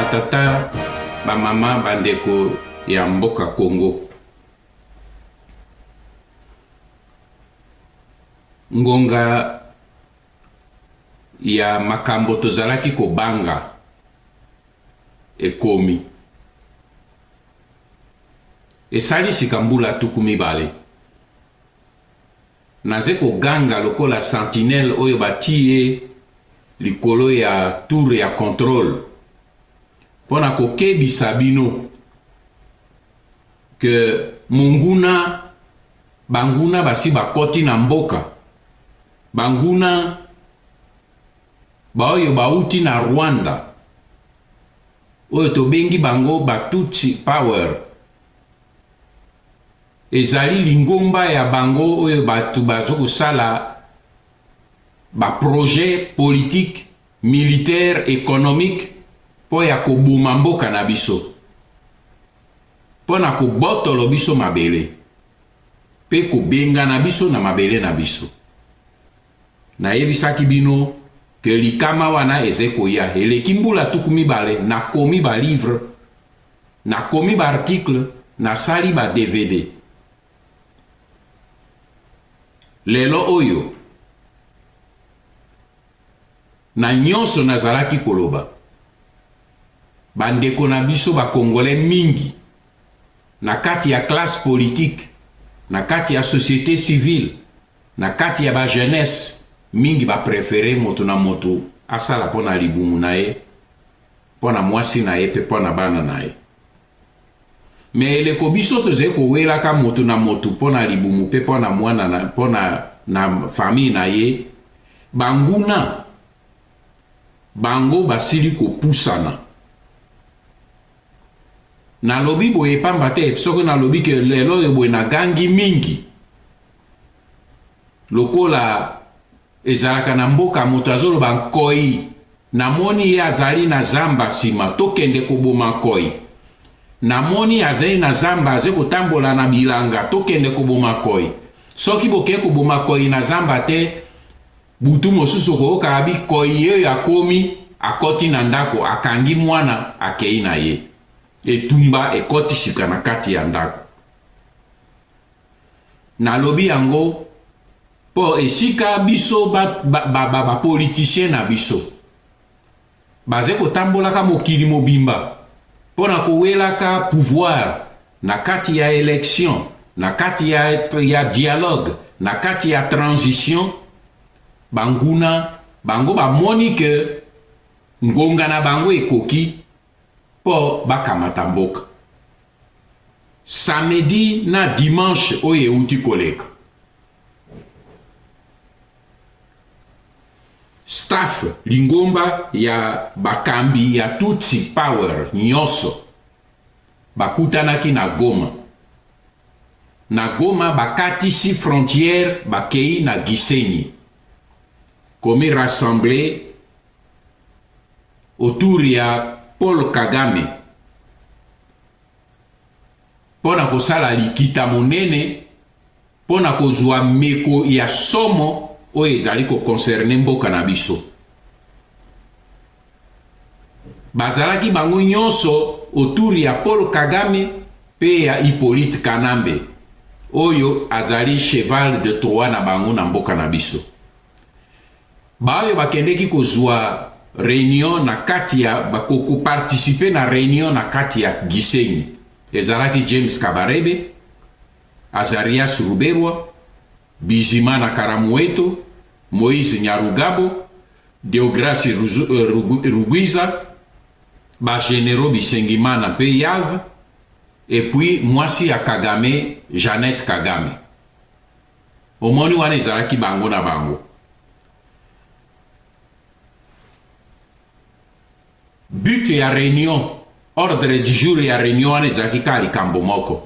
Tata ba mama bandeko ya mboka Congo. Ngonga ya makambo tozalaki kobanga ekomi. Esali sikambula tukumi bale. Naze koganga lokola sentinelle oyo batie likolo ya tour ya contrôle. Pona kokebisa bino que munguna banguna basi bakoti na mboka, banguna baoyo bauti na Rwanda, oyo tobengi bango Batutsi Power, ezali lingomba ya bango oyo batu bazoko sala ba projet politique, militaire, économique po ya kobuma mboka na biso, po na kobotolo biso mabele, pe kobenga na biso na mabele na biso. Na yebisaki bino ke likama wana ezeko ya eleki mbula tukumi bale, na komi ba livre, na komi ba article, na sali ba DVD. Lelo oyo na nyonso nazalaki koloba, bandeko na biso ba Congolais mingi na kati ya classe politique, na kati ya société civile, na kati ya ba jeunesse mingi ba préféré moto na moto asala pona libumu na ye, pona mwasi na ye, pe pona bana na ye. Mais eleko biso toze kowelaka moto na moto pona libumu pe pona mwana na pona na famille na ye, banguna bango basili kopusana. Na lobi boye pamba te, soko na lobi ke lelo yo boye na gangi mingi. Lokola ezalaka na mboka moto azoloba nkoi, namoni ye azali na zamba sima, tokende koboma nkoi. Namoni azali na zamba aze kotambola na bilanga, tokende koboma nkoi. Soki boke koboma nkoi na zamba te, butu mosusu kooka abi koi ye akomi, akoti na ndako, akangi mwana, akei na ye. Etumba ekoti shika na kati ya ndako. Na lobi yango po esika biso ba politicien na biso baze kotambolaka mokili mobimba pona kowelaka pouvoir na kati ya élection, na kati ya dialogue, na kati ya transition. Banguna bango bamoni ke ngonga na bango ekoki po bakamata mboka. Samedi na dimanche oye uti koleka, staff lingomba ya bakambi ya Tutsi Power nyonso bakutanaki na Goma. Na Goma bakatisi frontière bakei na Gisenyi, komi rassemblé autour ya Paul Kagame pona kosala likita monene, pona kozwa meko ya somo oyo ezali ko concerne mboka na biso. bazalaki bango nyonso autour ya Paul Kagame pe ya Hippolyte Kanambe oyo azali cheval de Troie na bango na mboka na biso. Baoyo bakendeki kozwa réunion na kati ya bakoko participer na réunion na kati ya Gisenyi. Ezalaki James Kabarebe, Azarias Ruberwa, Bizimana Karamueto, Moïse Nyarugabo, Deograce Rugwiza, ba généraux Bisengimana pe Yav, et puis mwasi ya Kagame, Jeannette Kagame. Omoni wana ezalaki bango na bango. But ya réunion, ordre du jour ya réunion wana ezalaki kali kambo moko.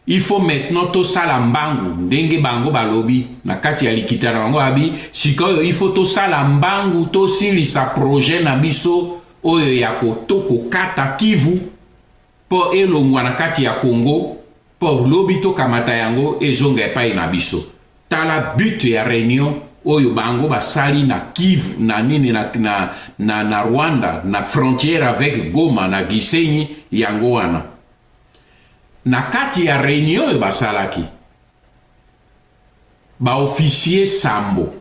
Il faut maintenant to sala mbangu ndenge bango balobi na kati ya likita na bango abi sikoyo il faut to sala mbangu to silisa projet na biso oyo ya kotoko kata Kivu po elongwa na kati ya Congo po lobi to kamata yango ezonga epai na biso. Tala but ya réunion oyo bango basali na Kivu na nini na Rwanda na frontière avec Goma na Gisenyi yango wana. Na kati ya réunion oyo basalaki ba officier Sambo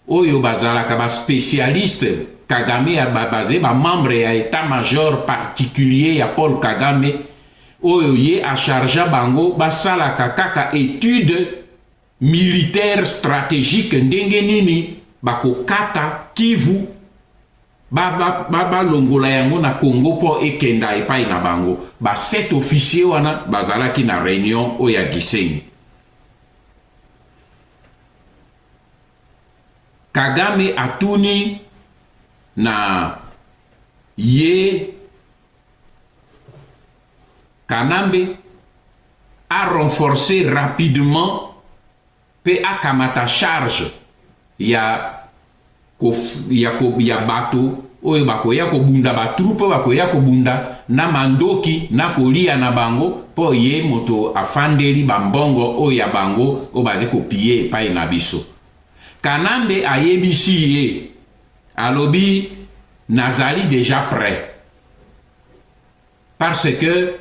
oyo bazalaka ba spécialiste Kagame ya baze ba membre ya état-major particulier ya Paul Kagame oyo ye a charge bango basalaka kaka étude militaire stratégique ndenge nini bakokata Kivu ba longola yango na Congo po ekenda epai na bango. Ba 7 officiers wana bazalaki na réunion oyo ya Gisenyi. Kagame atuni na ye Kanambe a renforcé rapidement pe akamata charge ya bato oyo bakoya kobunda batrupe bakoya kobunda na mandoki na kolia na bango po ye moto afandeli bambongo oyo ya bango o baze kopie epai na biso. Kanambe ayebisi ye alobi nazali déjà prêt parce que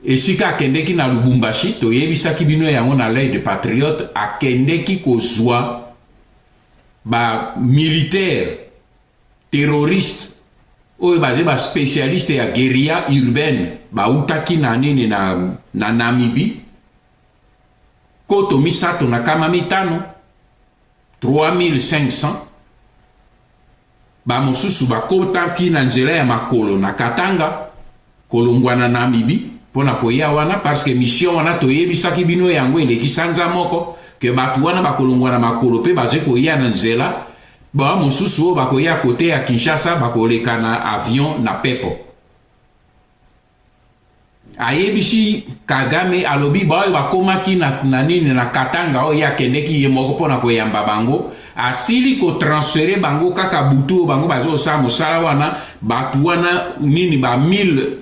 esika akendeki na Lubumbashi toyebisaki bino yango na l'œil de patriote akendeki kozwa ba militaire terroriste oyo baze ba spécialiste ya guérilla urbaine ba utaki na nini na Namibie koto misato na kama mitano 3500 ba mosusu bakotaki na nzela ya makolo na Katanga kolongwa na Namibie pona koya wana parce que mission wana toyebisaki bino yango eleki sanza moko ke batu wana bakolongwa na makolo pe baze koya na nzela ba mosusu bakoya kote ya Kinshasa bakoleka na avion na pepo. Ayebisi Kagame alobi ba bakomaki na nini na Katanga oyo akendeki ye moko pona koyamba bango asili ko transférer bango kaka butu bango bazo sa mosala wana batu wana nini ba 1000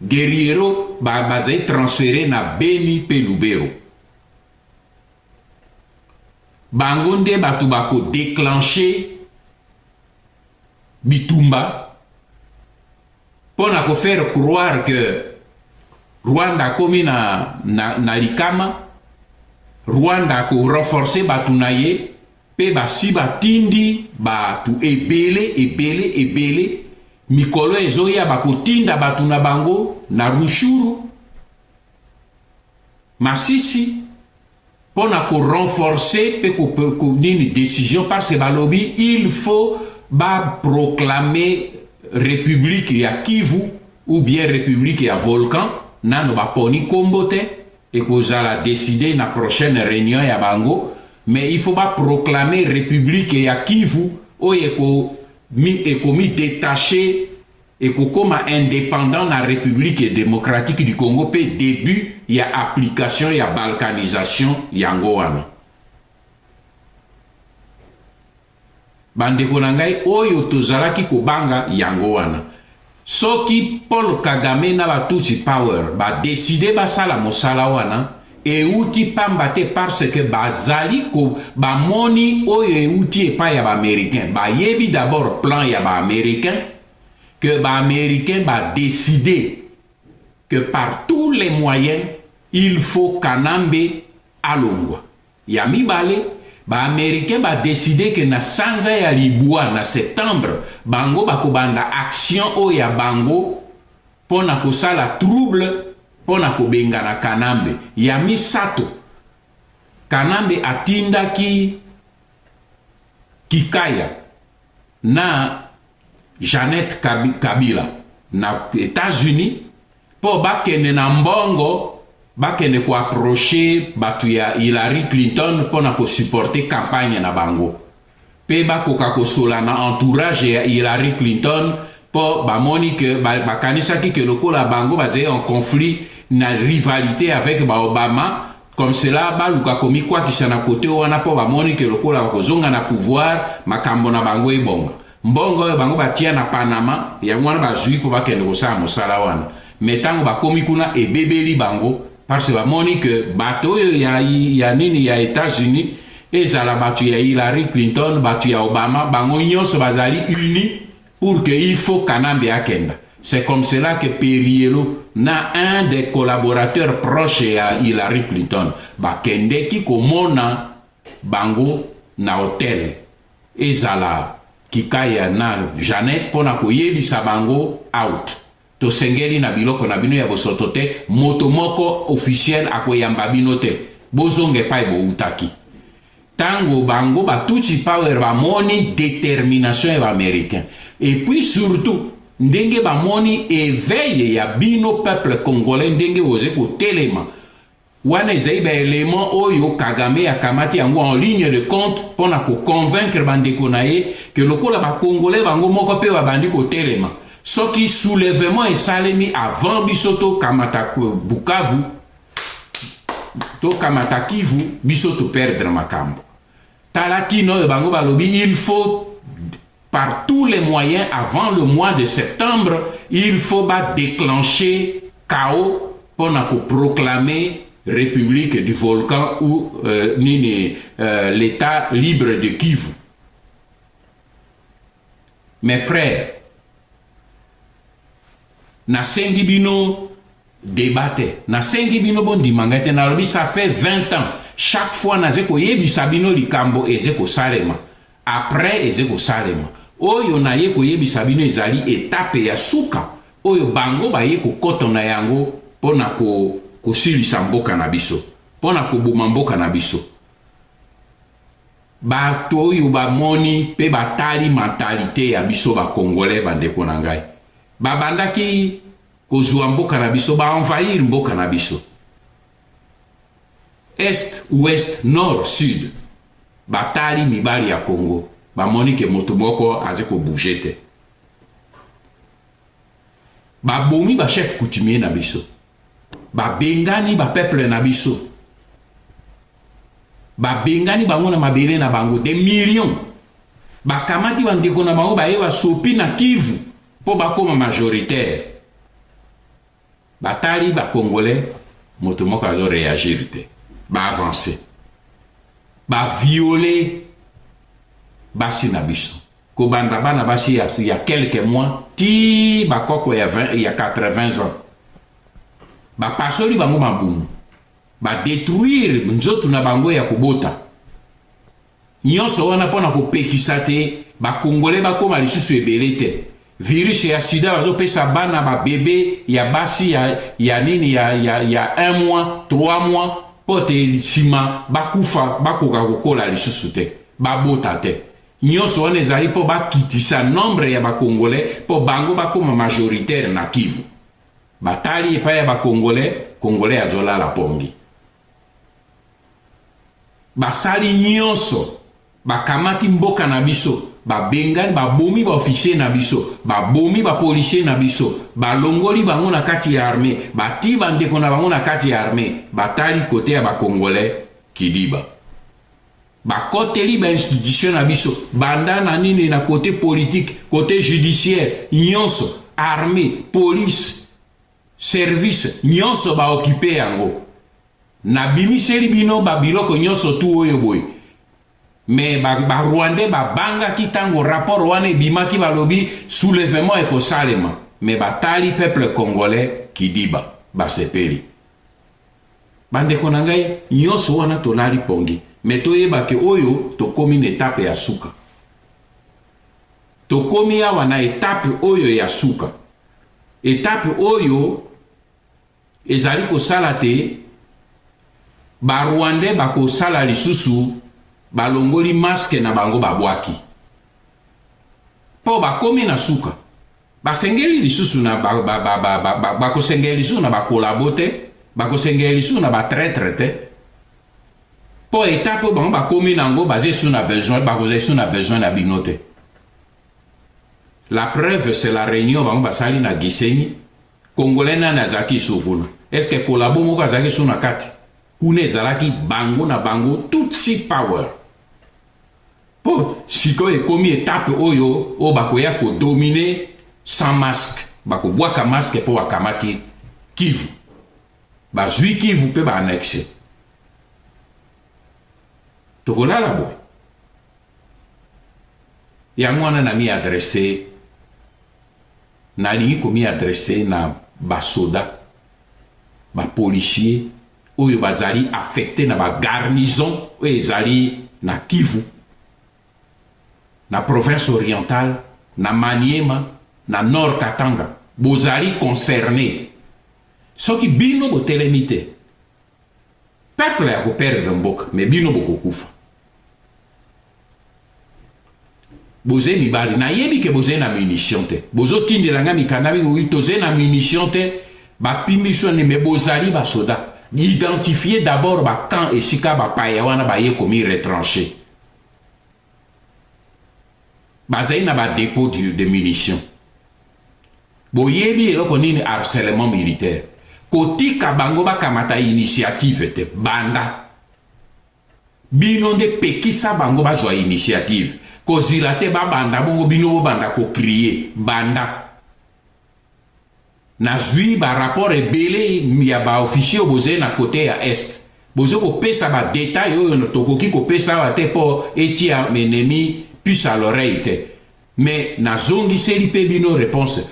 guerriero baze transféré na Beni pe Lubero. Bango nde batu bako déclencher bitumba pona ko faire croire que Rwanda komi na likama, Rwanda ko renforcer batu na ye pe basi batindi batu ebele mikolo ezoya bakotinda batu na bango na Rushuru Masisi pona ko renforcer pe ko nini décision parce que balobi il faut proclamer république ya Kivu ou bien république ya Volcan nano baponi kombote et kozala décider na prochaine réunion ya bango mais il faut proclamer république ya Kivu oyo ekomi détaché et kokoma indépendant na République démocratique du Congo pe début ya application ya balkanisation yango wana. Bandeko na ngai oyo tozalaki kobanga yango wana. Soki Paul Kagame na batuti power ba décider basala mosala wana euti pambate parce que bazali ko bamoni oyo euti epa ya ba américain ba yebi d'abord plan ya ba américain que les Américains va décider que par tous les moyens, il faut Kanambe à Longwa. Yami Bale, les Américains va décider que na Sanza ya Libua, na septembre, Bango bakobanda action o ya Bango pour na kosala trouble pour na kobenga na Kanambe. Yami Sato. Kanambe atindaki Kikaya na Janet Kabila na États-Unis pour bakene na mbongo bakene ko approcher batu ya Hillary Clinton pour na ko supporter campagne na bango pe bakoka kosola na entourage ya Hillary Clinton pour bamoni que bakanisa ki que lokola bango bazé en conflit na rivalité avec Obama. Comme cela, baluka komi kwa kisana kote wana po bamoni ke lokola bakozonga na pouvoir makambo na bango ebonga. Mbongo bango batia na Panama, ya mwana bazui po bakende kosala mosala wana. Metango bakomi kuna ebebeli bango parce que bamoni ke bato ya nini ya États-Unis ezala batu ya Hillary Clinton, batu ya Obama, bango nyonso bazali uni pour que il faut Kanambe akenda. C'est comme cela que Periello na un des collaborateurs proches à Hillary Clinton bakende ki komona bango na hotel ezala Kikaya na Janet pona koyebisa bango out to sengeli na biloko na bino ya bosoto te moto moko officiel akoyamba bino te bozonge pa bo utaki tango bango batuchi power bamoni détermination ya américain et puis surtout ndenge bamoni éveil ya bino peuple congolais ndenge oze ko telema wana ezai ba élément oyo Kagame ya kamati yango en ligne de compte pona ko convaincre bandeko na ye que lokola ba congolais bango moko pe babandi ko telema soki soulèvement esalemi avant bisoto kamata Bukavu to kamata Kivu bisoto perdre makambo talatino bango balobi il faut par tous les moyens, avant le mois de septembre, il faut déclencher chaos pour proclamer République du Volcan ou l'État libre de Kivu. Mes frères, na sengi bino débatté, na sengi bino bon dimangate na lobi ça fait 20 ans. Chaque fois na zeko yebisa bino likambo ezeko salema. Après ezeko salema. Oyo na ye koyebisa bino ezali etape ya suka oyo bango baye kokoto na yango pona kosilisa mboka na biso pona koboma mboka na biso bato oyo bamoni pe batali mentalité ya biso bakongolais bandeko na ngai babandaki kozwa mboka na biso baenvahir mboka na biso est ouest nord sud batali mibali ya Congo bamoni ke moto moko azeko bouger te babomi ba chef coutumier na biso babengani ba peuple na biso babengani bango na mabele na bango des millions bakamati bandeko na bango baye basopi na Kivu po bakoma majoritaire batali ba congolais moto moko azo réagir te ba avancer ba violer basi na biso ko banda bana basi ya quelques mois ti bakoko ya 20 ya 80 ans ba pasoli bango mabumu ba détruire nzoto na bango ya kubota nyonso wana pona ko pekisa te ba congolais bakoma lisusu ebele te virus ya sida bazo pesa bana ba bébé ya basi ya nini ya 1 mois 3 mois pote sima bakufa bakoka kokola lisusu te babota te nyonso wana ezali po bakitisa nombre ya bakongolais po bango bakoma majoritaire na Kivu batali epai ya bakongolais azolala pongi basali nyonso bakamati mboka na biso babengani babomi baofficier na biso babomi bapolisier na biso balongoli bango na kati ya armée bati bandeko na bango na kati ya armée batali kote ya bakongolais kidiba bakoteli ba institution na biso banda na nini na côté politique côté judiciaire nyonso armée police service nyonso ba occuper yango na bimiseli bino ba biloko nyonso tu oyo boy mais ba Rwandais ba banga ki tango rapport wane bimaki balobi soulèvement et ko salema mais ba tali peuple congolais qui dit ba sepeli bande konangai nyoso wana tolali pongi mais toyeba ke oyo tokomi na étape ya suka tokomi awa na étape oyo ya suka étape oyo ezali kosala te ba Rwandais bakosala lisusu balongoli masque na bango babwaki po bakomi na suka basengeli lisusu na bakosengeli lisusu na bakolabo te bakosengeli lisusu na batraître te po étape bango bakomi nango baze su na besoin bakozali su na besoin na bino te. La preuve c'est la réunion bango basali na Gisenyi congolais nani azalaki sukuna est-ce que kolabo moko azalaki su na kati kuna ezalaki bango na bango tutsi power po sikoyo ekomi étape oyo o bakoya kodomine sans masque bakobwaka masque po bakamati Kivu bazwi Kivu mpe baanexe tokolala boye yango wana na mi adresse nalingi komi adresse na basoda bapolisier oyo bazali affecté na bagarnison oyo ezali na Kivu na province orientale na Maniema na Nord Katanga bozali concerné soki bino botelemi te peuple ya koperdre mboka mais bino bokokufa boze mibali nayebi ke boze na munition te bozotindelanga mikanda mingi toze na munition te bapimi so ne me bozali basoda identifier d'abord camp esika bapaya wana baye komi retranché bazali na dépôt de munitions boyebi eloko nini harcèlement militaire kotika bango bakamata initiative te banda bino nde pekisa bango bazwa initiative kozila te babanda bongo bino bobanda kokriye banda nazwi barapport ebele ya baofficier boze na kote ya est boze kopesa badetail oyo tokoki kopesa awa te mpo etia menemi puce à l'oreille te mais nazongiseli mpe bino réponse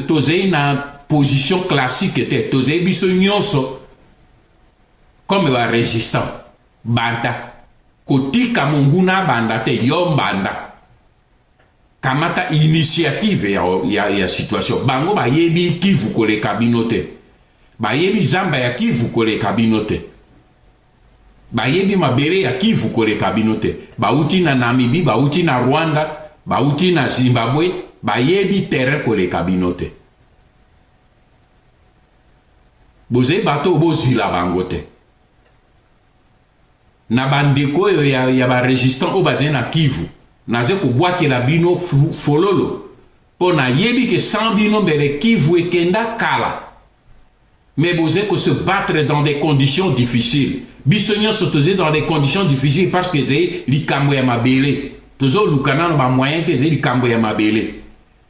tozei na position classique te tozei biso nyonso comme barésistant banda kotika monguna banda te yo banda kamata initiative ya situation bango bayebi Kivu koleka bino te bayebi zamba ya Kivu koleka bino te bayebi mabere ya Kivu koleka bino te bauti na Namibie bauti na Rwanda bauti na Zimbabwe bayebi terrain koleka bino te boze bato bozila bango te na bandeko oyo ya barésistant oyo bazali na Kivu naze kobwakela bino fololo mpo nayebi ke sans bino mbele Kivu ekenda kala mais boze ko se battre dans des conditions difficiles biso nyonso toze dans des conditions difficiles parce que ezali likambo ya mabele tozolukana na bamoyen te ezali likambo ya mabele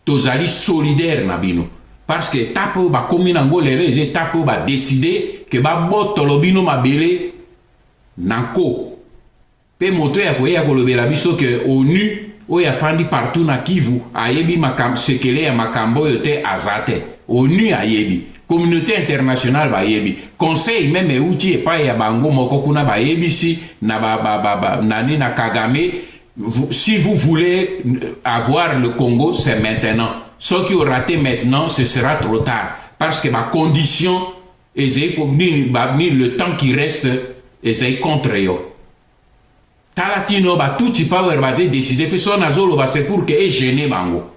tozali solidaire na bino parce que étape oyo bakomi nango lelo eza étape oyo badeside ke babotolo bino mabele nanko pe moto ya koya kolobela biso ke ONU oyo afandi partout na Kivu ayebi sekele ya makambo oyo te aza te ONU ayebi communauté internationale bayebi conseil même euti epai ya bango moko kuna bayebisi na nani na Kagame si vous voulez avoir le Congo c'est maintenant ceux qui ont raté maintenant ce sera trop tard parce que ma condition ni le temps qui reste est contre yo talatino ba tuti power ba décider personne azolo ba c'est pour que e gêner bango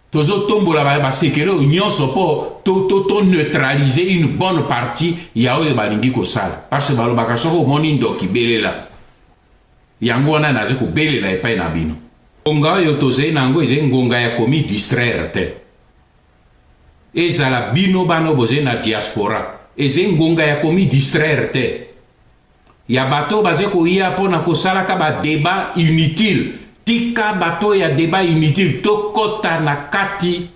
tozo tombola ba sekelo nyonso po to neutraliser une bonne partie ya oyo balingi ko sala parce que balo bakasoko moni ndoki belela yango wana naze ko belela epai na bino ngonga oyo toze nango eze ngonga ya komi distraire te ezala bino bano boze na diaspora eze ngonga ya komi distraire te ya bato baze koya pona kosalaka ba débat inutile tika bato ya débat inutile to kota na kati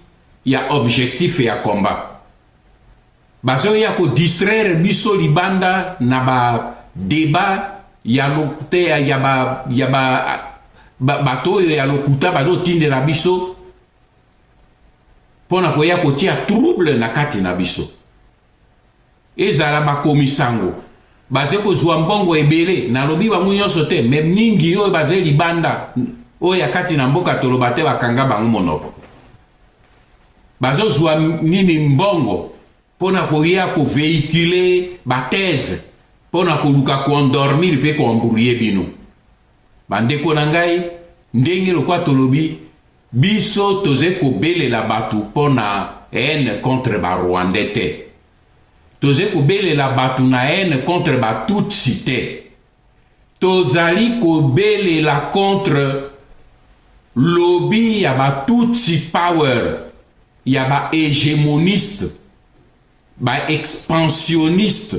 ya objectif ya combat bazo ya ko distraire biso libanda na ba débat ya lokuta ya bato oyo ya lokuta bazotindela biso mpona koya kotia trouble na kati na biso ezala bakomisango baze kozwa mbongo ebele nalobi bango nyonso te me mingi oyo baze libanda oyo ya kati na mboka toloba te bakanga bango monoko bazozwa nini mbongo mpona koya koveikule bathèse mpona koluka koendormir mpe koembrouye bino bandeko na ngai ndenge lokwa tolobi biso toze kobelela bato mpona haine contre barwandais te toze kobelela bato na haine contre batutsi te tozali kobelela contre lobby ya batutsi power ya bahégémoniste baexpansionniste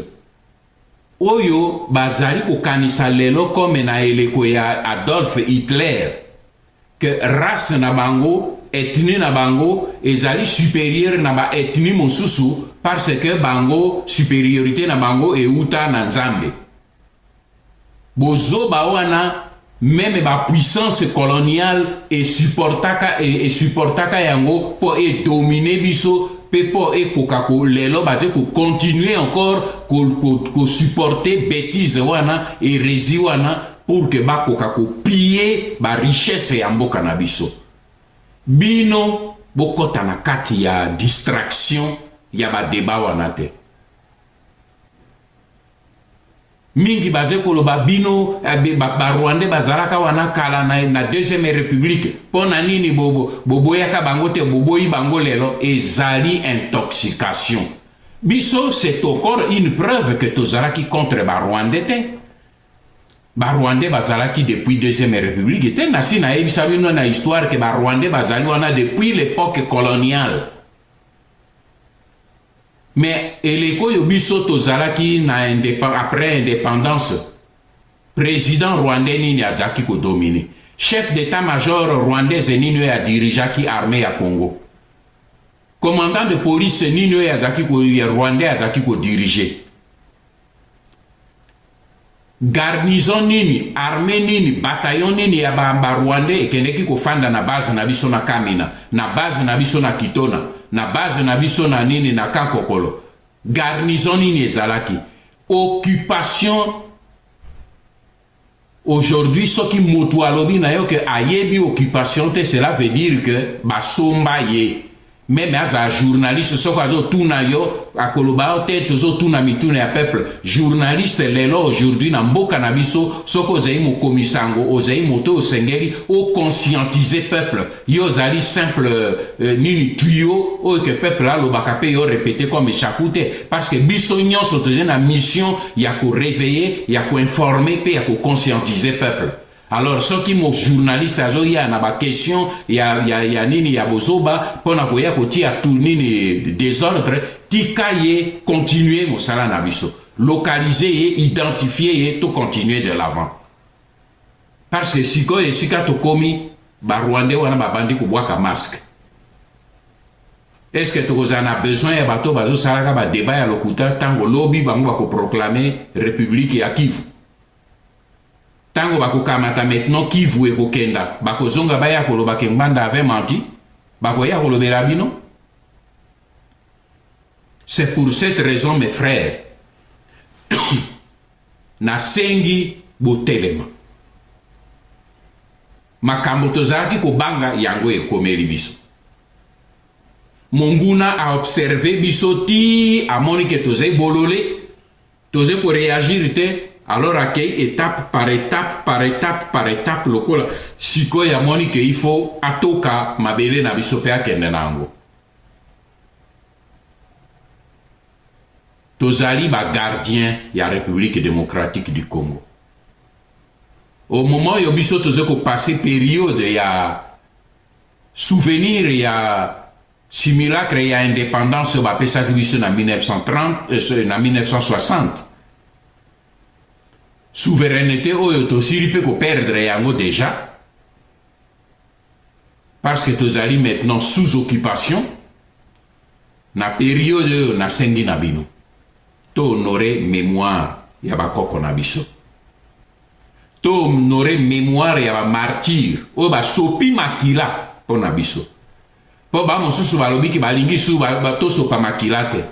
oyo bazali kokanisa lelo comme na eleko ya Adolf Hitler que race na bango ethnie na bango ezali supérieur na ba ethnie mosusu parce que bango supériorité na bango euta na nzambe bozoba wana même ba puissance coloniale et supportaka yango po e dominer biso pe po e kokako lelo baze ko continuer encore ko supporter bêtise wana hérésie wana pour que ba kokako piller ba richesse ya mboka na biso bino bokota na kati ya distraction ya ba débat wana te mingi baze koloba bino barwandais bazalaka wana kala na deuxième république pona nini boboyaka bango te boboyi bango lelo ezali intoxication biso c'est encore une preuve que tozalaki contre barwandais te barwandais bazalaki depuis deuxième république te nasi nayebisa bino na histoire que barwandais bazali wana depuis l'époque coloniale mais eleko yo biso tozalaki na après indépendance président rwandais nini azalaki kodomine chef d'état-major rwandais nini oyo adirijaki armée ya Congo commandant de police nini oyo azalaki rwandais azalaki kodirige garnison nini armée nini bataillon nini ya barwandais ekendeki kofanda na base na biso na Kamina na base na biso na Kitona na base na biso na nini na Kankokolo garnison nini ezalaki occupation aujourd'hui soki moto alobi na yo ke ayebi occupation te cela veut dire que basomba ye même aza journaliste soko azotuna yo akoloba te tozotuna mituna ya peuple journaliste lelo aujourd'hui na mboka na biso soko ozali mokomisango ozali moto osengeli oconscientiser peuple yo ozali simple nini tuyau oyo ke peuple alobaka mpe yo répété comme échappou te parce que biso nyonso tozali na mission ya koréveiller ya koinformer mpe ya kokonscientiser peuple alors soki mo journaliste azoya na ba question ya nini ya bozoba pona koya kotia tout nini désordre tika ye continuer mosala na biso localiser ye identifier ye to continuer de l'avant parce que sikoyo esika tokomi barwandais wana babandi kobwaka masque est-ce que tokozala na besoin ya bato bazosalaka badébat ya lokuta ntango lobi bango bakoproclame république ya Kivu tango bakokamata maintenant Kivu ekokenda bakozonga baya koloba ke Ngbanda avait menti bakoya kolobela bino c'est pour cette raison mes frères nasengi botelema makambo tozalaki kobanga yango ekomeli biso monguna a observé biso ti amoni ke tozai bolole tozai koréagir te alors akei étape par étape par étape par étape lokola sikoyo amoni ke il faut atoka mabele na biso mpe akende nango tozali bagardien ya République démocratique du Congo au moment oyo biso tozai kopase période ya souvenir ya simulacre ya indépendance bapesaki biso na 1930 na 1960 souveraineté oyo tosili mpe koperdre yango déjà parce que tozali maintenant sous occupation na période oyo nasengi na bino to honore mémoire ya bakoko na biso to honorer mémoire ya ba martyr o ba sopi makila pona biso po ba mosusu balobi ki balingi su ba to sopa makila te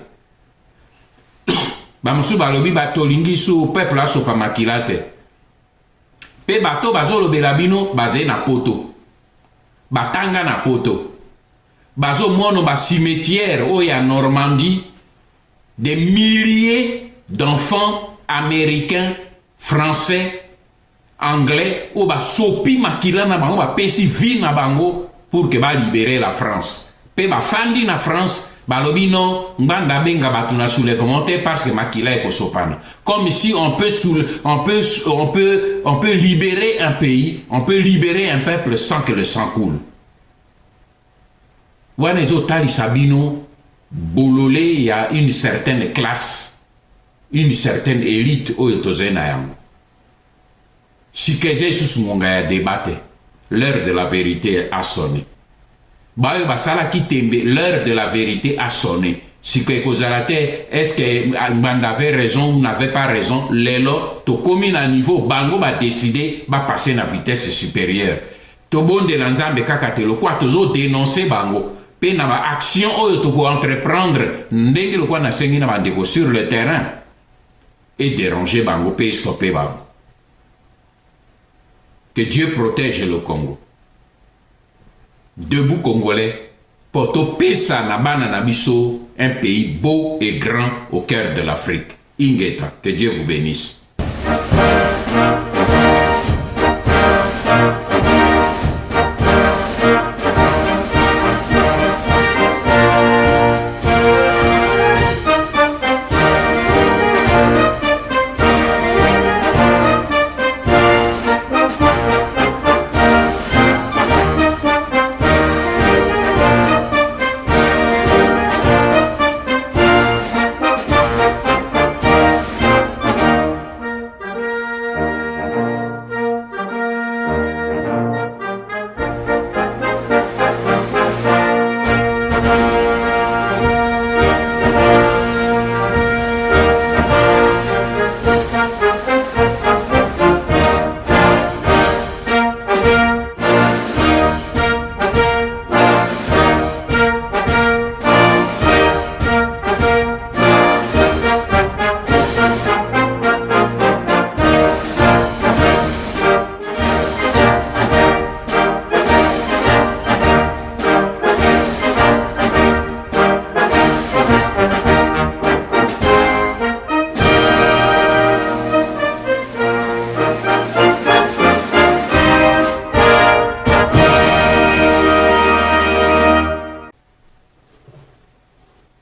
ba mosusu balobi ba to lingi su peuple a sopa makila te pe bato bazolobela bino baze na poto batanga na poto bazo mono ba cimetière o ya Normandie des milliers d'enfants américains, français, anglais ou ba sopi makila na bango ba pesi vie na bango pour que ba libérer la France pe ba fandi na France balobi non nganda benga batu na soulèvement parce que makila e ko sopana comme si on peut libérer un pays, on peut libérer un peuple sans que le sang coule. Wana ezotali sabino bolole, il y a une certaine classe, une certaine élite oyo tozena yango. Si keze sous monga ya débatté, l'heure de la vérité a sonné. Bayo basala ki tembe, l'heure de la vérité a sonné. Si que kozalate, est-ce que Mbanda avait raison ou n'avait pas raison, lelo to komi na niveau bango ba décider ba passer na vitesse supérieure. To bonde na nzambe kaka te lo kwa tozo dénoncer bango. Pe na ba action oyo to ko entreprendre ndenge lo kwa na sengi na bandeko sur le terrain et déranger bango pe stopper bango. Que Dieu protège le Congo. Debout Congolais, Poto Pesa na bana na biso, un pays beau et grand au cœur de l'Afrique. Ingeta, que Dieu vous bénisse.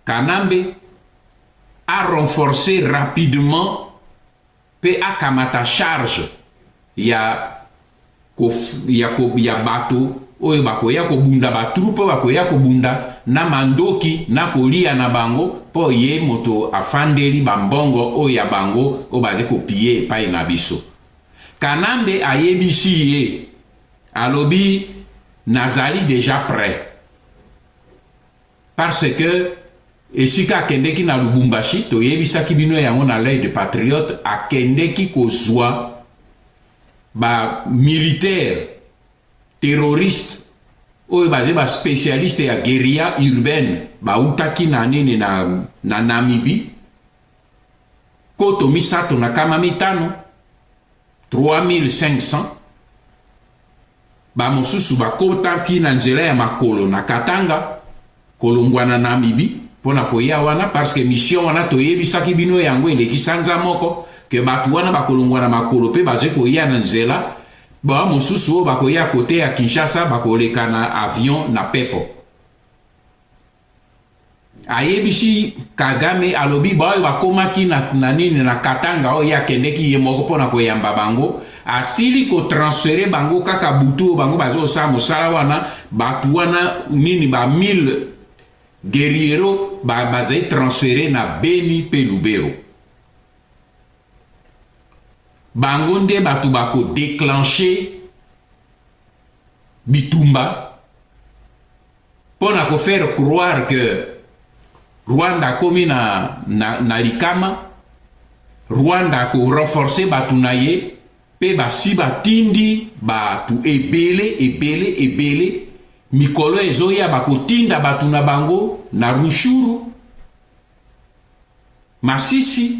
Kanambe a renforcé rapidement pe a kamata charge ya bato oyo bakoya ko bunda ba troupe bakoya ko bunda na mandoki na kolia na bango po ye moto afandeli bambongo oyo ya bango o baze ko piller pa na biso. Kanambe ayebisi ye alobi nazali déjà prêt parce que esika kendeki na Lubumbashi to yebisaki bino yango na l'œil de patriote akendeki kozwa ba militaire terroriste oyo baze ba spécialiste ya guérilla urbaine ba utaki na nene na Namibie koto misato na kama mitano 3500 ba mosusu ba kotaki na nzela ya makolo na Katanga kolongwana na Namibie pona koya wana parce que mission wana to yebisaki bino yango eleki sanza moko ke batu wana bakolongwana makolo pe baze koya na nzela ba mosusu bakoya kote ya Kinshasa bakoleka na avion na pepo. Ayebisi Kagame alobi ba bakomaki na nini na Katanga o ya kendeki ye moko pona koyamba bango asili ko transférer bango kaka butu bango bazo sa mosala wana batu wana nini ba 1000 guerriero baze transféré na Beni pe Lubero. Bango nde batu bako déclenché bitumba pona ko faire croire que Rwanda komi na likama, Rwanda ko renforcer batu na ye pe basi batindi batu ebele mikolo ezoya bakotinda batu na bango na rushuru masisi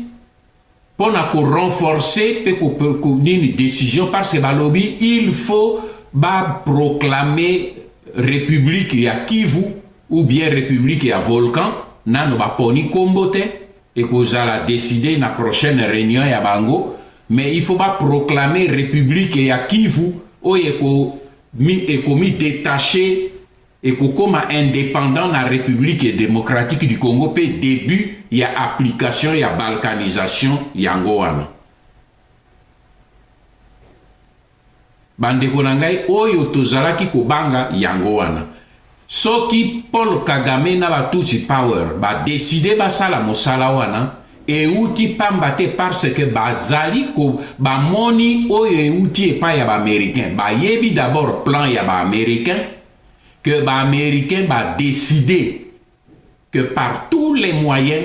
pona ko renforcer pe ko nini décision parce que balobi il faut ba proclamer république ya Kivu ou bien république ya Volcan nano ba poni kombote et kozala décider na prochaine réunion ya bango mais il faut pas proclamer république ya Kivu o mi détaché et koma indépendant na république démocratique du Congo pe début ya application ya balkanisation yango wana bandeko na ngai oyo tozalaki kobanga yango wana soki Paul Kagame na batutsi power ba décider basala mosala wana euti pamba te parce que bazali ko bamoni oyo euti epai ya baaméricain bayebi d'abord plan ya baaméricain que baaméricain ba décider que par tous les moyens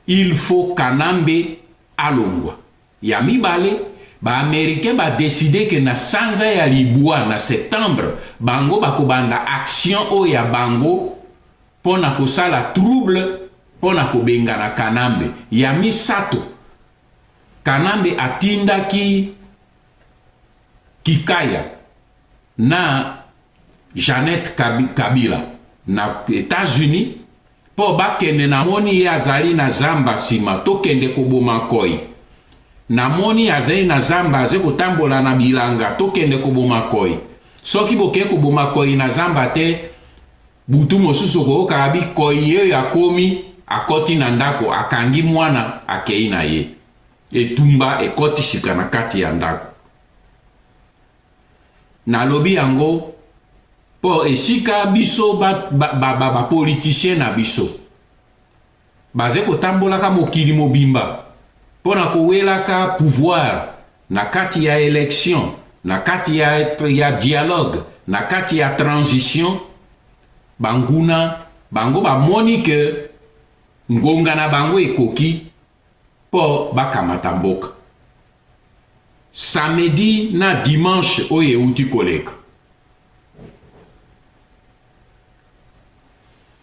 il faut Kanambe alongwa ya mibale baaméricain ba décider que na sanza ya libwa na septembre bango bakobanda action oyo ya bango pona kosala trouble pona kobenga na Kanambe ya misato Kanambe atindaki Kikaya na Janet Kabila na États-Unis po bakende na moni ye azali na zamba sima tokende koboma koi na moni azali na zamba aze kotambola na bilanga tokende koboma koi soki boke koboma koi na zamba te butu mosusu koyoka abi koi ye akomi akoti na ndako akangi mwana akei na ye etumba ekoti sika na kati ya ndako na lobi yango po esika biso ba politicien na biso baze kotambolaka mokili mobimba pona kowelaka pouvoir na kati ya élection na kati ya dialogue na kati ya transition banguna bango bamoni ke ngonga na bango ekoki po bakamata mboka samedi na dimanche oyo euti koleka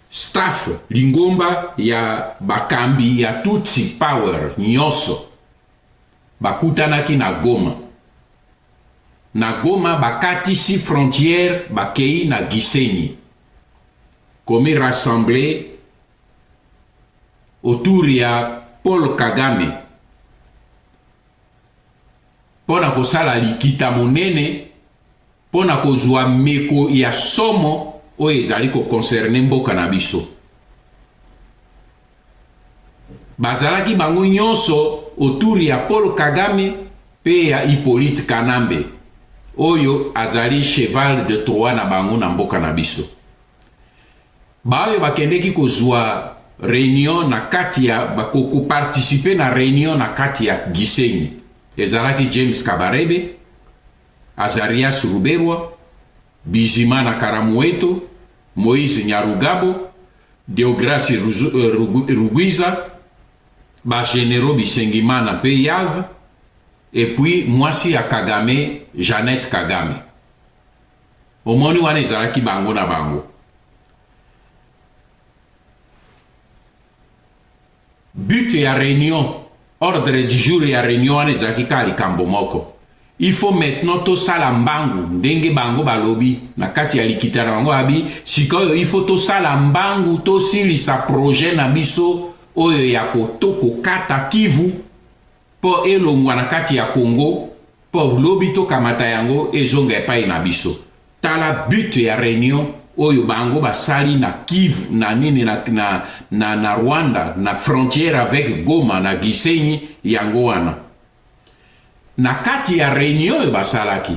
staff lingomba ya bakambi ya tutsi power nyonso bakutanaki na Goma bakatisi frontière bakei na Gisenyi komi rassemblé autour ya Paul Kagame pona kosala likita monene pona kozwa meko ya somo oyo ezali koconcerne mboka na biso bazalaki bango nyonso autour ya Paul Kagame pe ya Hippolyte Kanambe oyo azali cheval de Troie na bango na mboka na biso baoyo bakendeki kozwa réunion na kati ya participer na réunion na kati ya Gisenyi ezalaki James Kabarebe, Azarias Ruberwa, Bizimana Karamueto, Moïse Nyarugabo, Deograci Rugwiza, ba généraux Bisengimana Peyav, et puis mwasi ya Kagame, Janet Kagame. Omoni wana ezalaki bango na bango. But ya réunion, ordre du jour ya réunion wana ezalaki kali kambo moko. Il faut maintenant to sala mbangu ndenge bango balobi na kati ya likita na bango abi sikoyo il faut to sala mbangu to silisa projet na biso oyo ya kotoko kata Kivu po elongwa na kati ya Congo po lobi to kamata yango ezonga epai na biso. Tala but ya réunion oyo bango basali na Kivu na nini na Rwanda na frontière avec Goma na Gisenyi yango wana. Na kati ya réunion oyo basalaki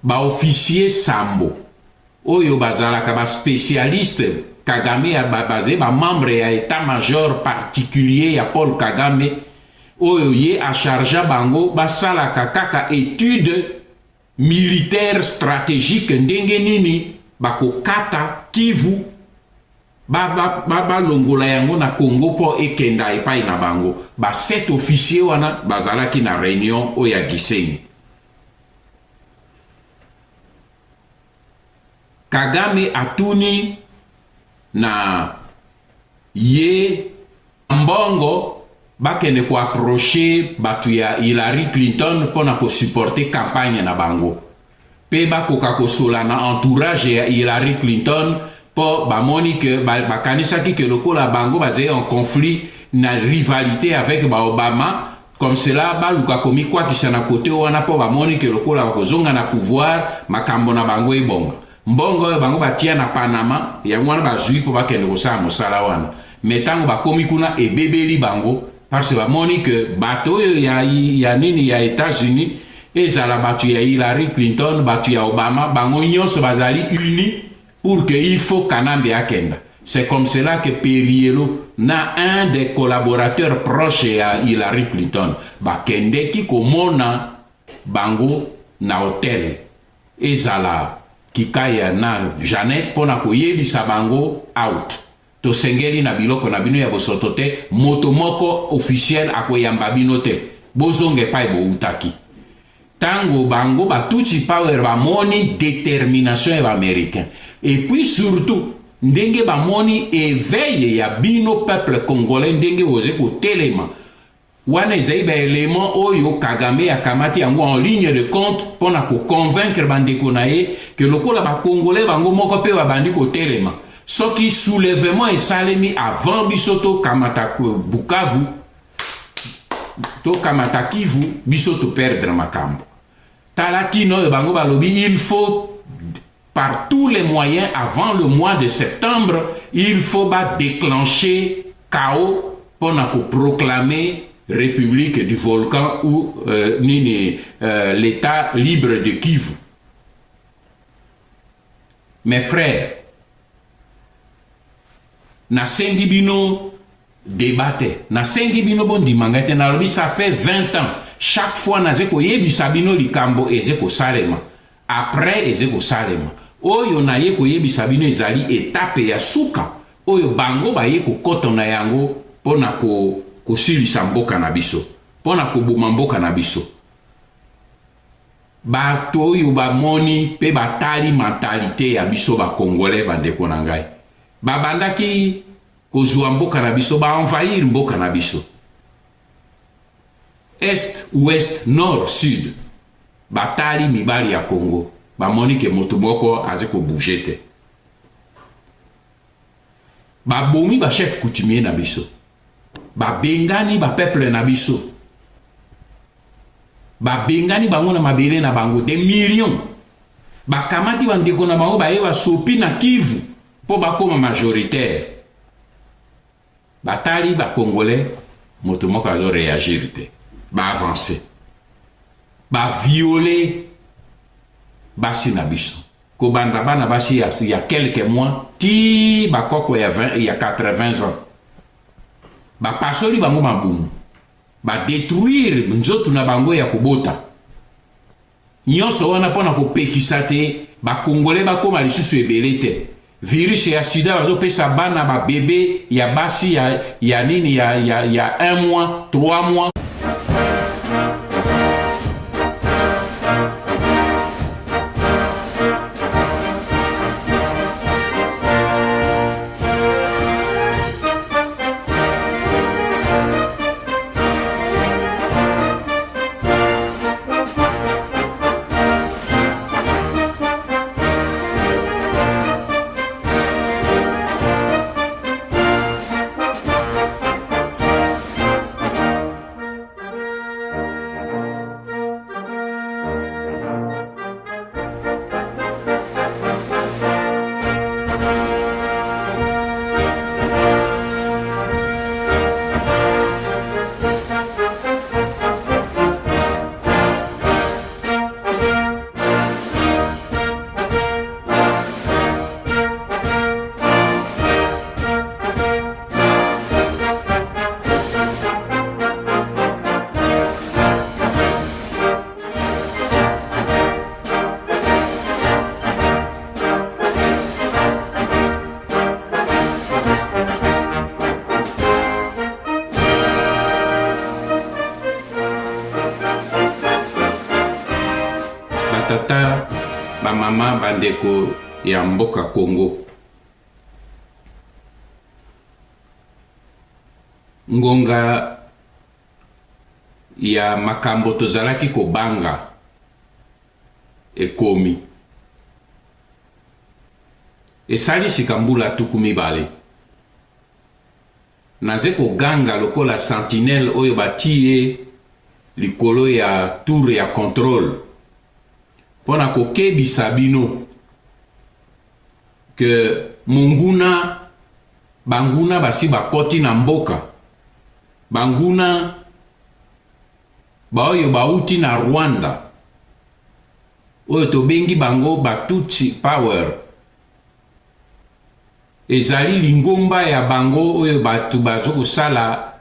ba officier Sambo oyo bazalaka ba spécialiste Kagame ya baze ba membre ya état-major particulier ya Paul Kagame oyo ye a charge bango basalaka kaka étude militaire stratégique ndenge nini bakokata Kivu ba longola yango na Congo po ekenda epai na bango. Ba 7 officiers wana bazalaki na réunion oyo ya Gisenyi. Kagame atuni na ye mbongo bakende ko approcher batu ya Hillary Clinton pona ko supporter campagne na bango. Pe bakoka kosola na entourage ya Hillary Clinton po bamoni que bakanisaki que lokola bango bazé en conflit na rivalité avec Obama, comme cela baluka komi kwa kisana kote wana po bamoni que lokola bakozonga na pouvoir makambo na bango ebonga. Mbongo bango batia na Panama ya mwana bazui po bakende kosala mosala wana. Metango bakomi kuna ebebeli bango parce que bamoni que bato ya nini ya États-Unis ezala batu ya Hillary Clinton, batu ya Obama, bango nyonso bazali uni pour que il faut kanambe akenda. C'est comme cela que Perielo na un des collaborateurs proches à Hillary Clinton bakende ki komona bango na hotel ezala kikaya na Janet pona koyebisa bango out. To sengeli na biloko na bino ya bosoto te, moto moko officiel akoyamba bino te, bozonge pai bo utaki. Tango bango batuchi power bamoni détermination ya américain. Et puis surtout, ndenge bamoni éveil ya bino peuple congolais ndenge oze ko telema. Wana ezaiba élément oyo Kagame ya kamati yango en ligne de compte pona ko convaincre bandeko na ye que lokola ba congolais bango moko pe babandi ko telema. Soki soulèvement et salemi avant bisoto kamata Bukavu to kamata Kivu bisoto perdre makambo. Talatino bango balobi il faut par tous les moyens avant le mois de septembre il faut déclencher chaos pour proclamer République du Volcan ou l'État libre de Kivu. Mes frères, na sengi bino débattre, na sengi bino bon dimangate na lobi ça fait 20 ans. Chaque fois na zeko yebisa bino likambo ezeko salema. Après ezeko salema. Oyo na yeko yebisa bino ezali étape ya suka. Oyo bango ba yeko kotona yango pona ko silisa mboka na biso. Pona ko buma mboka na biso. Bato oyo bamoni pe batali mentalité ya biso ba Congolais bandeko na ngai. Babandaki kozwa mboka na biso ba envahir mboka na biso. Est, ouest, nord, sud. Batali mibali ya Congo. Bamoni ke moto moko azeko bouger te. Babomi ba chef coutumier na biso. Babengani ba peuple na biso. Babengani bango na mabele na bango des millions. Bakamati bandeko na bango bayewa sopi na Kivu po bakoma majoritaire. Batali ba Congolais moto moko azo réagir te. Ba avancer. Ba violer basi na biso. Ko banda bana basi il y a quelques mois ti ba koko ya 20 il y a 80 ans. Ba pasoli bango mabumu. Ba détruire nzoto na bango ya kobota. Nyonso wana pona ko pekisa te ba Congolais ba koma lisusu ebele te. Virus ya sida bazo pesa bana ba bébé ya basi ya nini ya 1 mois, 3 mois. bamama bandeko ya mboka Congo. Ngonga ya makambo tozalaki kobanga ekomi esali sikambula tuku mibale. Naze koganga lokola sentinelle oyo batie likolo ya tour ya contrôle pona kokebisa bino ke munguna banguna basi bakoti na mboka, banguna baoyo bauti na Rwanda oyo tobengi bango Batutsi Power, ezali lingomba ya bango oyo batu bazo kosala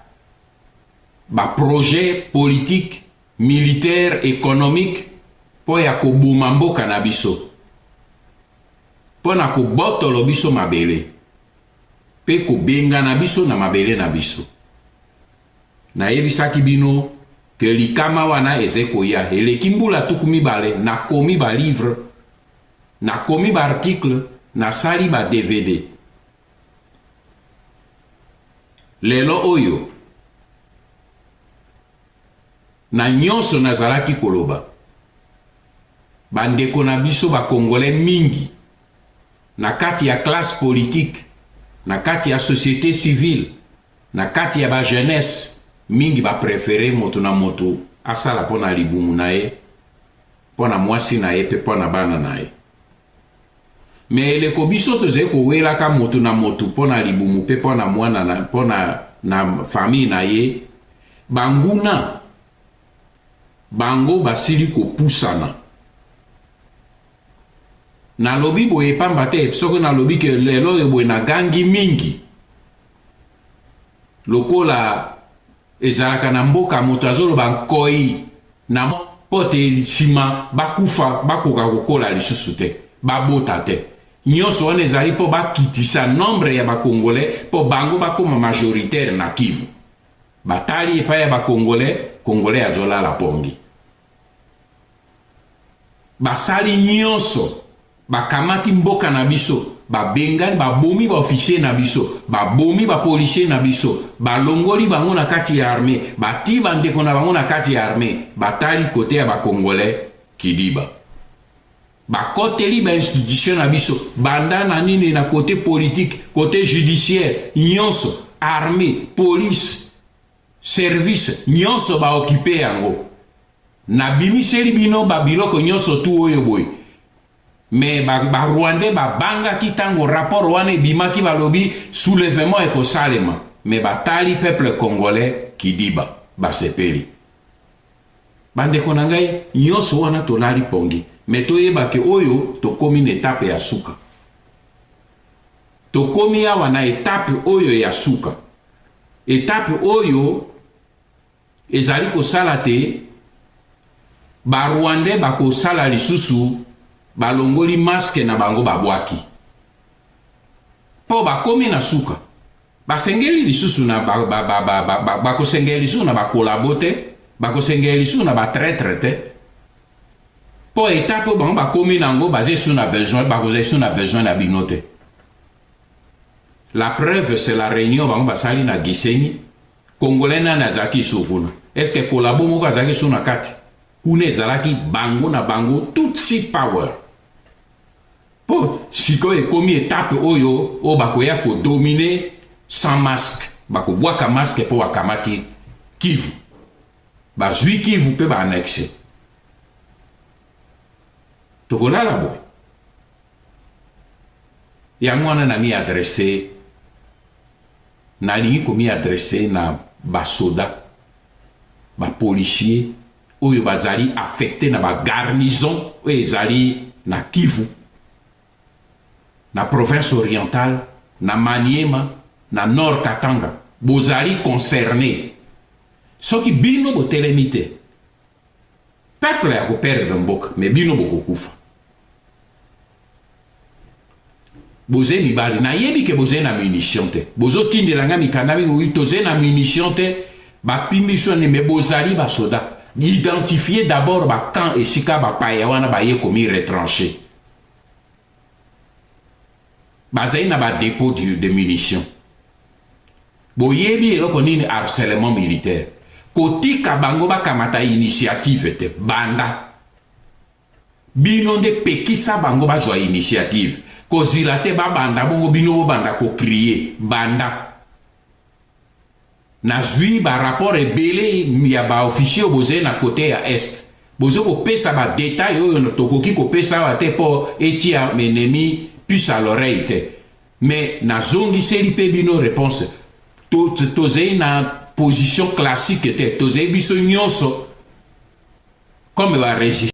ba projet politique, militaire, économique po ya koboma mboka na biso, po na kobotolo biso mabele pe kobenga na biso na mabele na biso. Na yebisaki bino ke likama wana eze koya eleki mbula tuku mibale, nakomi ba livre, nakomi ba article, nasali ba DVD. Lelo oyo na nyonso nazalaki koloba bandeko na biso ba Congolais mingi na kati ya classe politique, na kati ya société civile, na kati ya ba jeunesse mingi ba préféré moto na moto asala pona libumu na ye, pona mwasi na ye pe pona bana na ye. Me eleko biso toze kowelaka moto na moto pona libumu pe pona mwana na pona na famille na ye, banguna bango basili kopusana. Na lobi boye pamba te soko na lobi ke lelo yo boye na gangi mingi lokola ezalaka na mboka moto azoloba nkoi na pote sima bakufa bakoka kokola lisusu te, babota te. Nyonso wana ezali po bakitisa nombre ya bakongolais po bango bakoma majoritaire na Kivu. Batali epai ya bakongolais, kongolais azolala pongi. Basali nyonso bakamati mboka na biso, babengani babomi ba officier na biso, babomi ba policier na biso, balongoli bango na kati ya armée, bati bandeko na bango na kati ya armée, batali kote ya bakongolais kidiba. Bakoteli ba institution na biso, banda na nini na côté politique, côté judiciaire, nyonso, armée, police, service, nyonso ba occupé yango. Na bimiseli bino ba biloko nyonso tu oyo boy. Mais ba Rwandais ba banga ki tango rapport wane bimaki balobi soulèvement eko salema. Mais batali peuple congolais kidiba, ba sepeli. Bande konangai nyonso wana tolali pongi. Mais toyeba ke oyo tokomi na etape ya suka. Tokomi awa na etape oyo ya suka. Etape oyo ezali kosala te ba Rwandais bako sala lisusu balongoli masque na bango babwaki. Po bakomi na suka. Basengeli lisusu na bako sengeli lisusu na bakolabote, bako sengeli lisusu na batraitre te. Po etape bango bakomi nango basé sur na besoin, bako sur na besoin na binote. La preuve c'est la réunion bango basali na Gisenyi. Congolais na zaki sukuna. Est-ce que kolabo moko zaki suna kati? Kune zalaki bango na bango Tutsi Power. Po siko ekomi etape oyo o bakoya ko dominer sans masque. Bako bwaka masque po wakamati Kivu. Ba zui Kivu pe ba annexe. Tokolala boy. Yango wana na mi adressé na lingi komi adressé na ba soda, ba policier oyo bazali affecté na ba garnison oyo ezali na Kivu, na province orientale, na Maniema, na Nord Katanga, bozali concerné. Soki bino botelemi te, peuple ya koperdre mboka, mais bino bokokufa. Boze mibali, na yebi ke boze na munition te. Bozo tindelanga mikanda bingo toze na munition te, ba pimisho ne me bozali ba soda. Identifier d'abord ba camp et sika ba payawana ba ye komi retranché. bazali na ba dépôt de munitions boyebi eloko nini harcèlement militaire kotika bango bakamata initiative te banda bino nde pekisa bango bazwa initiative kozila te babanda bongo bino bobanda kokrie banda nazwi barapport ebele ya baofficier bozali na kote ya est bozo kopesa badetail oyo tokoki kopesa awa te mpo etia menemi puce à l'oreille te mais nazongiseli mpe bino réponse tozali na position classique te tozali biso nyonso comme barésiste